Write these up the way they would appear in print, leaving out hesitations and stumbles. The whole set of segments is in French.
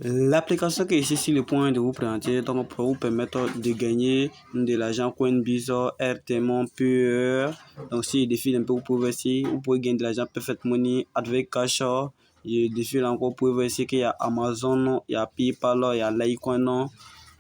L'application qui est ici sur le point de vous présenter donc pour vous permettre de gagner de l'argent Coinbase, RTM, PE. Donc si je défile un peu, vous pouvez gagner de l'argent Perfect Money, avec Cash. Je défile encore, vous pouvez voir ici qu'il y a Amazon, il y a PayPal, il y a Litecoin.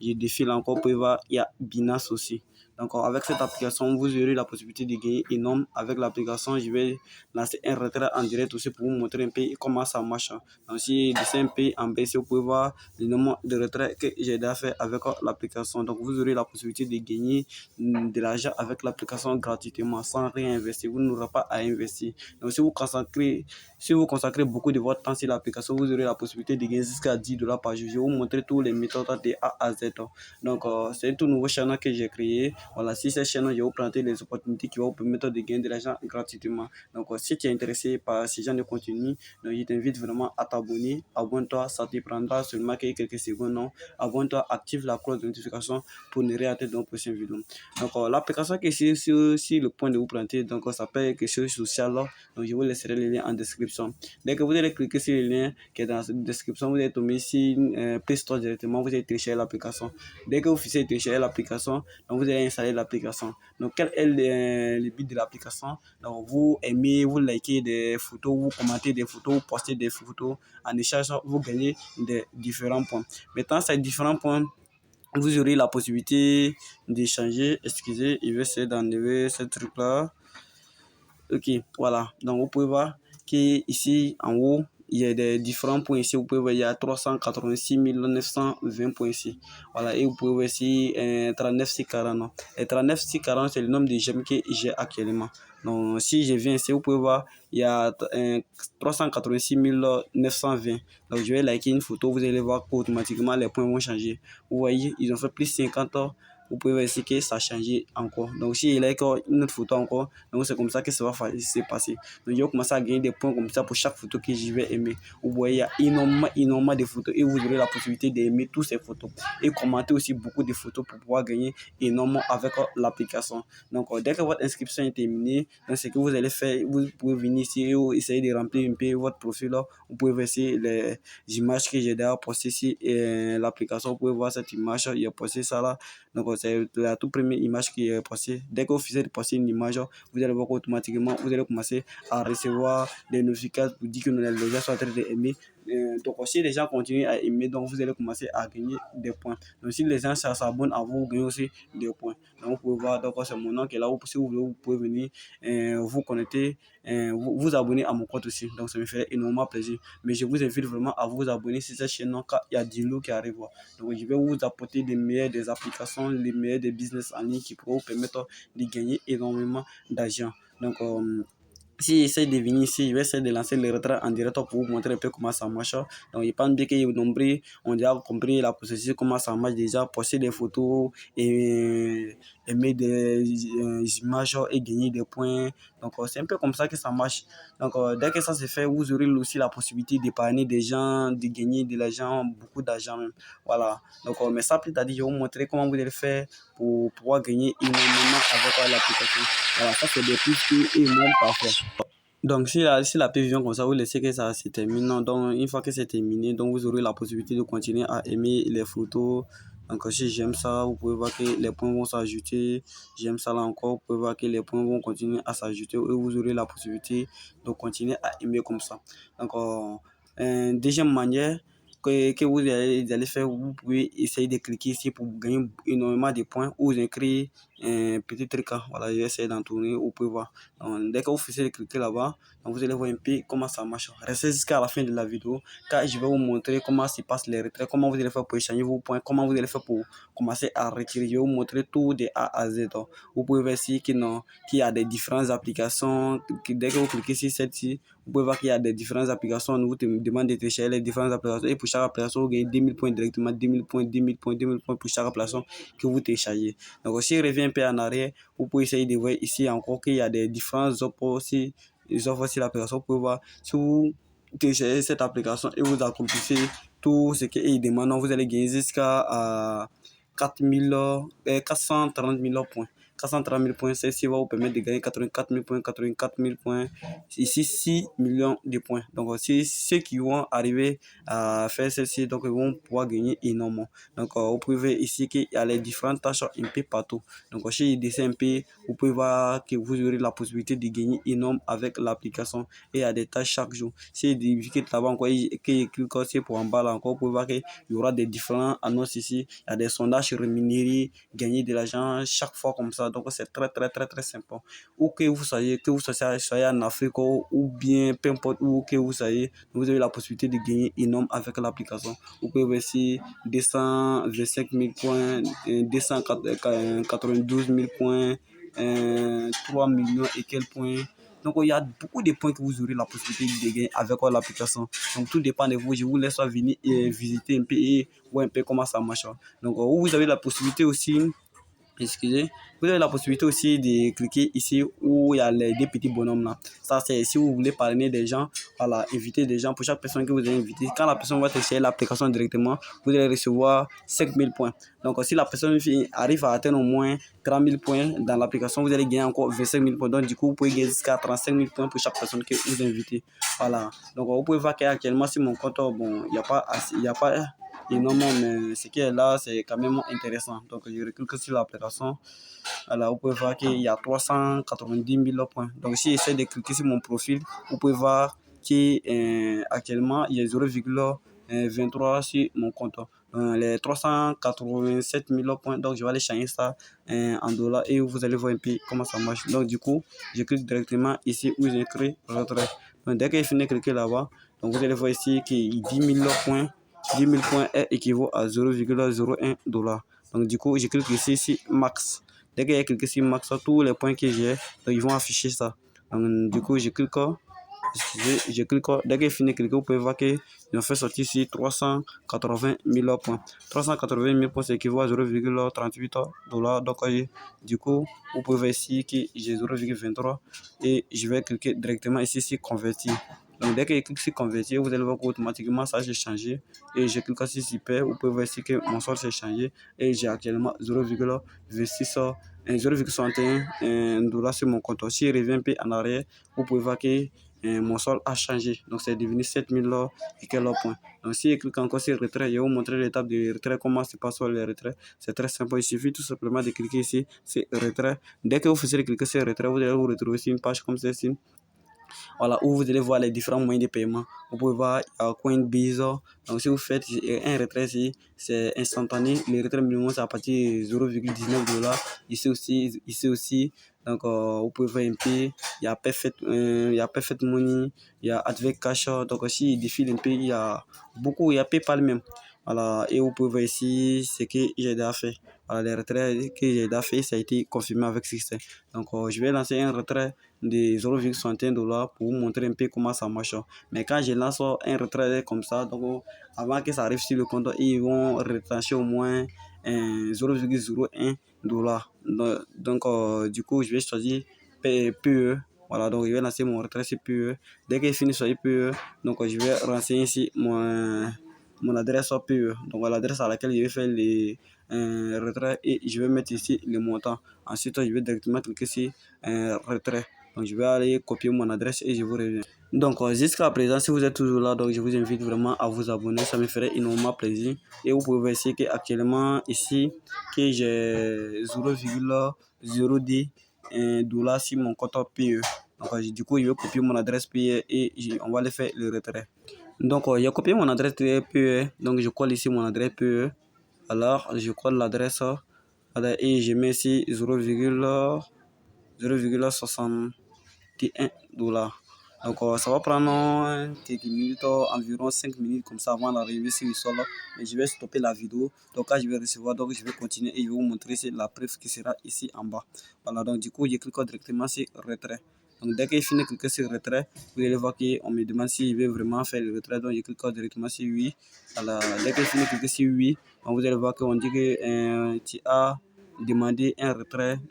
Je défile encore, vous pouvez voir, il y a Binance aussi. Donc, avec cette application, vous aurez la possibilité de gagner énorme. Avec l'application, je vais lancer un retrait en direct aussi pour vous montrer un peu comment ça marche. Donc, si je descends un peu en baisse, vous pouvez voir le nombre de retraits que j'ai déjà fait avec l'application. Donc, vous aurez la possibilité de gagner de l'argent avec l'application gratuitement, sans rien investir. Vous n'aurez pas à investir. Donc, si vous consacrez beaucoup de votre temps sur l'application, vous aurez la possibilité de gagner jusqu'à $10 par jour. Je vais vous montrer tous les méthodes de A à Z. Donc, c'est un tout nouveau channel que j'ai créé. Voilà, si cette chaîne, je vais vous présenter les opportunités qui vont vous permettre de gagner de l'argent gratuitement. Donc, si tu es intéressé par ce genre de contenu, donc, je t'invite vraiment à t'abonner. Abonne-toi, ça te prendra seulement quelques secondes. Non? Abonne-toi, active la cloche de notification pour ne rien rater dans nos prochaines vidéos. Donc, l'application qui est sur le point de vous présenter, donc, ça s'appelle quelque chose social. Donc, je vous laisserai le lien en description. Dès que vous allez cliquer sur le lien qui est dans la description, vous allez tomber sur Play Store directement, vous allez télécharger l'application. Dès que vous finissez de télécharger l'application, donc vous allez installer l'application. Donc, quel est le but de l'application? Donc, vous aimez, vous likez des photos, vous commentez des photos, vous postez des photos. En échange, vous gagnez des différents points. Maintenant, ces différents points, vous aurez la possibilité d'échanger. Excusez, je vais essayer d'enlever ce truc-là. Ok, voilà. Donc, vous pouvez voir qu'ici, en haut, il y a des différents points ici. Vous pouvez voir, il y a 386 920 points ici. Voilà, et vous pouvez voir ici 39,640. Et 39,640, c'est le nombre de gemmes que j'ai actuellement. Donc, si je viens ici, vous pouvez voir, il y a 386 920. Donc, je vais liker une photo, vous allez voir qu'automatiquement, les points vont changer. Vous voyez, ils ont fait plus 50 ans. Vous pouvez voir ici que ça a changé encore. Donc, si il like une autre photo encore, donc c'est comme ça que ça va se passer. Donc, je vais commencer à gagner des points comme ça pour chaque photo que je vais aimer. Vous voyez, il y a énormément de photos et vous aurez la possibilité d'aimer toutes ces photos et commenter aussi beaucoup de photos pour pouvoir gagner énormément avec l'application. Donc, dès que votre inscription est terminée, donc ce que vous allez faire, vous pouvez venir ici et essayer de remplir un peu votre profil. Là. Vous pouvez voir ici les images que j'ai déjà postées ici et l'application. Vous pouvez voir cette image, il a posté ça là. Donc, c'est la toute première image qui est postée. Dès que vous finissez de poster une image, vous allez voir automatiquement, vous allez commencer à recevoir des notifications pour dire que les gens sont en train d'aimer. Donc, si les gens continuent à aimer, donc vous allez commencer à gagner des points. Donc, si les gens s'abonnent à vous, vous gagnez aussi des points. Donc, vous pouvez voir, donc c'est mon nom qui est là. Si vous voulez, vous pouvez venir vous connecter, vous abonner à mon compte aussi. Donc, ça me ferait énormément plaisir. Mais je vous invite vraiment à vous abonner sur cette chaîne, car il y a du lot qui arrive. Donc, je vais vous apporter des meilleures des applications, les meilleurs des business en ligne qui pourront vous permettre de gagner énormément d'argent. Donc, si j'essaie de venir ici, je vais essayer de lancer le retrait en direct pour vous montrer un peu comment ça marche. Donc, je pense bien que vous nombreux ont déjà compris la processus, comment ça marche déjà, poster des photos et mettre des images et gagner des points. Donc, c'est un peu comme ça que ça marche. Donc, dès que ça se fait, vous aurez aussi la possibilité d'épargner des gens, de gagner de l'argent, beaucoup d'argent même. Voilà. Donc, mais ça, plus tard, je vais vous montrer comment vous allez faire pour pouvoir gagner énormément avec l'application. Voilà, ça c'est des trucs qui est parfait. Donc, si la page vient comme ça, vous laissez que ça se termine. Donc, une fois que c'est terminé, donc vous aurez la possibilité de continuer à aimer les photos. Donc, si j'aime ça, vous pouvez voir que les points vont s'ajouter. J'aime ça là encore, vous pouvez voir que les points vont continuer à s'ajouter et vous aurez la possibilité de continuer à aimer comme ça. Donc, deuxième manière que vous allez faire, vous pouvez essayer de cliquer ici pour gagner énormément de points ou vous écrire un petit truc. Voilà, je vais essayer d'en tourner, vous pouvez voir. Donc, dès que vous finissez de cliquer là-bas, donc vous allez voir un peu comment ça marche. Restez jusqu'à la fin de la vidéo car je vais vous montrer comment se passent les retraits, comment vous allez faire pour échanger vos points, comment vous allez faire pour commencer à retirer. Je vais vous montrer tout de A à Z. Donc, vous pouvez voir ici qu'il y a des différentes applications. Dès que vous cliquez sur celle-ci, vous pouvez voir qu'il y a des différentes applications. On vous demande de télécharger les différentes applications. Et pour chaque application, vous gagnez 2000 points directement, 2000 points, 2000 points, 2000 points pour chaque application que vous téléchargez. Donc, si je reviens un peu en arrière, vous pouvez essayer de voir ici encore qu'il y a des différentes offres aussi. Les offres sur l'application, vous pouvez voir si vous téléchargez cette application et vous accomplissez tout ce qu'il demande, vous allez gagner jusqu'à 430 000 points. 430 000 points. Celle-ci va vous permettre de gagner 84 000 points, 84 000 points. Ici, 6 millions de points. Donc, si ceux qui vont arriver à faire celle-ci, donc ils vont pouvoir gagner énormément. Donc, vous pouvez voir ici qu'il y a les différentes tâches un peu partout. Donc, chez IDC un peu, vous pouvez voir que vous aurez la possibilité de gagner énorme avec l'application. Et il y a des tâches chaque jour. Si il y a là-bas encore, qu'il clique aussi pour en bas là encore, vous pouvez voir qu'il y aura des différents annonces ici. Il y a des sondages rémunérés, gagner de l'argent chaque fois comme ça. Donc, c'est très sympa. Où que vous soyez en Afrique ou bien peu importe où que vous soyez, vous avez la possibilité de gagner énorme avec l'application. Vous pouvez aussi 225 000 points, 292 000 points, 3 millions et quelques points. Donc, il y a beaucoup de points que vous aurez la possibilité de gagner avec l'application. Donc, tout dépend de vous. Je vous laisse venir visiter un peu et voir un peu comment ça marche. Donc, vous avez la possibilité aussi, excusez, vous avez la possibilité aussi de cliquer ici où il y a les deux petits bonhommes là. Ça, c'est si vous voulez parrainer des gens, voilà, inviter des gens pour chaque personne que vous avez invité. Quand la personne va télécharger l'application directement, vous allez recevoir 5 000 points. Donc, si la personne arrive à atteindre au moins 30 000 points dans l'application, vous allez gagner encore 25 000 points. Donc, du coup, vous pouvez gagner jusqu'à 35 000 points pour chaque personne que vous invitez. Voilà. Donc, vous pouvez voir qu'actuellement, sur mon compte, bon, il n'y a pas énormément, mais ce qui est là, c'est quand même intéressant. Donc, je recule sur l'application. Alors, vous pouvez voir qu'il y a 390 000 points. Donc, si j'essaie de cliquer sur mon profil, vous pouvez voir qu'actuellement, il y a 0,23 sur mon compte. Les 387 000 points, donc je vais aller changer ça en dollars et vous allez voir un peu comment ça marche. Donc, du coup, je clique directement ici où j'écris retrait. Donc, dès que je finis de cliquer là-bas, donc vous allez voir ici qu'il 10 000 points. 10 000 points est équivaut à 0,01 dollar. Donc, du coup, je clique ici max. Dès que j'ai cliqué sur max, tous les points que j'ai, ils vont afficher ça. Donc, du coup, je clique. Je clique. Dès que j'ai fini de cliquer, vous pouvez voir qu'ils ont fait sortir ici 380 000 points. 380 000 points, c'est équivaut à 0,38 dollars. Donc, du coup, vous pouvez voir ici que j'ai 0,23 et je vais cliquer directement ici sur convertir. Donc, dès que je clique sur convertir, vous allez voir qu'automatiquement ça s'est changé. Et je clique sur super. Vous pouvez voir ici que mon solde s'est changé. Et j'ai actuellement 0,26 0,61 dollars sur mon compte. Si je reviens un peu en arrière, vous pouvez voir que mon solde a changé. Donc, c'est devenu 7 000 et quelques points. Donc, si je clique encore sur retrait, je vais vous montrer l'étape de retrait, comment se passe sur le retrait. C'est très simple. Il suffit tout simplement de cliquer ici, c'est retrait. Dès que vous faisiez cliquer sur retrait, vous allez vous retrouver sur une page comme celle-ci. Voilà, où vous allez voir les différents moyens de paiement. Vous pouvez voir Coinbase. Donc, si vous faites un retrait ici, c'est instantané. Le retrait minimum, c'est à partir de 0,19 dollars. Ici aussi. Donc, vous pouvez voir un peu. Il y a Perfect Money, il y a Advent Cash. Donc, aussi, il défile un peu. Il y a beaucoup, il y a PayPal même. Voilà, et vous pouvez voir ici ce que j'ai déjà fait. Voilà, les retraits que j'ai déjà fait, ça a été confirmé avec succès. Donc, je vais lancer un retrait de 0,61 dollars pour vous montrer un peu comment ça marche. Mais quand je lance un retrait comme ça, donc avant que ça arrive sur le compte, ils vont retrancher au moins 0,01 dollar. Donc, du coup, je vais choisir PE. Voilà, donc je vais lancer mon retrait sur PE. Dès que je finis sur PE, donc je vais renseigner ici mon adresse PE. Donc, l'adresse à laquelle je vais faire les retraits et je vais mettre ici le montant. Ensuite, je vais directement cliquer sur retrait. Donc, je vais aller copier mon adresse et je vous reviens. Donc, jusqu'à présent, si vous êtes toujours là, donc je vous invite vraiment à vous abonner. Ça me ferait énormément plaisir. Et vous pouvez voir ici qu'actuellement, ici, que j'ai 0,0D $ sur mon compte PE. Donc, du coup, je vais copier mon adresse PE et on va aller faire le retrait. Donc, j'ai copié mon adresse PE. Donc, je colle ici mon adresse PE. Alors, je colle l'adresse et je mets ici 0,61 dollars. Donc, ça va prendre quelques minutes, environ 5 minutes comme ça avant d'arriver sur le sol. Mais je vais stopper la vidéo. Donc, quand je vais recevoir, donc je vais continuer et je vais vous montrer la preuve qui sera ici en bas. Voilà, donc du coup, je clique directement sur retrait. Donc, dès que je finis de cliquer sur retrait, vous allez voir qu'on me demande si je vais vraiment faire le retrait. Donc, je clique directement sur oui. Alors, dès que je finis de cliquer sur oui, vous allez voir qu'on dit que tu as demandé un retrait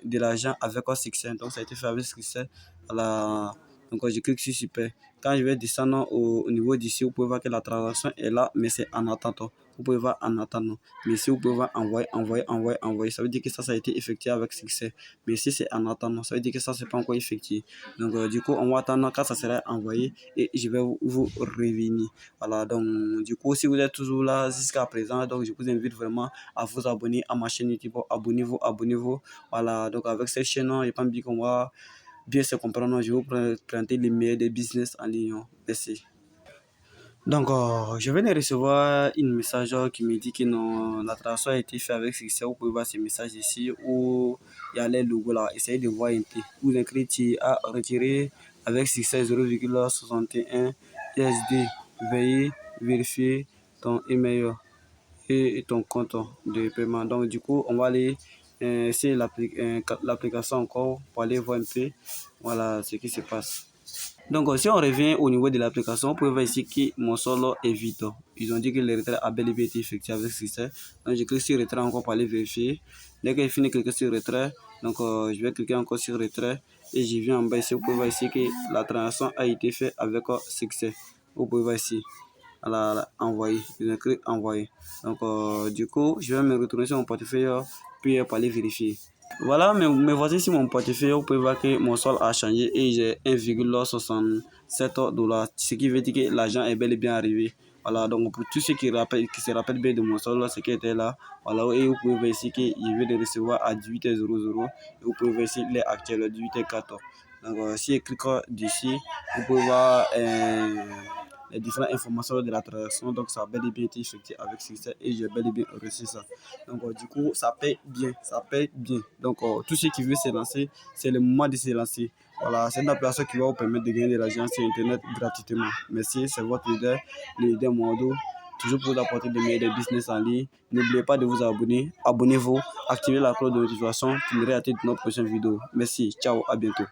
de l'argent avec un succès. Donc, ça a été fait avec succès. Voilà. Donc, je clique sur super. Quand je vais descendre au niveau d'ici, vous pouvez voir que la transaction est là, mais c'est en attente. vous pouvez voir en attendant. Mais si vous pouvez voir envoyer, ça veut dire que ça a été effectué avec succès. Mais si c'est en attendant, ça veut dire que ça, c'est pas encore effectué. Donc, du coup, on va attendre quand ça sera envoyé et je vais vous revenir. Voilà, donc, du coup, si vous êtes toujours là jusqu'à présent, donc, je vous invite vraiment à vous abonner à ma chaîne YouTube. Abonnez-vous. Voilà, donc, avec cette chaîne, je pense bien qu'on va bien se comprendre. Je vais vous présenter les meilleurs des business en ligne. Merci. Donc, je viens de recevoir un message qui me dit que non, la transaction a été faite avec succès. Vous pouvez voir ce message ici où il y a les logos là. Essayez de voir un peu. Vous écrivez à retirer avec succès 0,61 USD. Veuillez vérifier ton email et ton compte de paiement. Donc, du coup, on va aller sur l'application encore pour aller voir un peu voilà ce qui se passe. Donc, si on revient au niveau de l'application, on peut voir ici que mon solo est vide. Ils ont dit que le retrait a bel et bien été effectué avec succès. Donc, je clique sur retrait encore pour aller vérifier. Dès que je finis de cliquer sur retrait, donc je vais cliquer encore sur retrait et je viens en bas ici. Vous pouvez voir ici que la transaction a été faite avec succès. Vous pouvez voir ici. Envoyer. Je vais cliquer envoyer. Donc, du coup, je vais me retourner sur mon portefeuille puis pour aller vérifier. Voilà, mais voici sur mon portefeuille, vous pouvez voir que mon solde a changé et j'ai 1,67 $, ce qui veut dire que l'argent est bel et bien arrivé. Voilà, donc pour tous ceux qui se rappellent bien de mon solde, ce qui était là, voilà, et vous pouvez voir ici que je viens de recevoir à 18h00 et vous pouvez voir ici les actuels 18h14. Donc, si je clique d'ici, vous pouvez voir les différentes informations de la transaction. Donc, ça a bel et bien été effectué avec succès et j'ai bel et bien reçu ça. Donc, du coup, ça paye bien. Ça paye bien. Donc, tous ceux qui veulent se lancer, c'est le moment de se lancer. Voilà, c'est une application qui va vous permettre de gagner de l'argent sur Internet gratuitement. Merci, c'est votre leader, le leader Moado. Toujours pour vous apporter des meilleurs business en ligne. N'oubliez pas de vous abonner. Abonnez-vous, activez la cloche de notification pour ne rater de nos prochaines vidéos. Merci, ciao, à bientôt.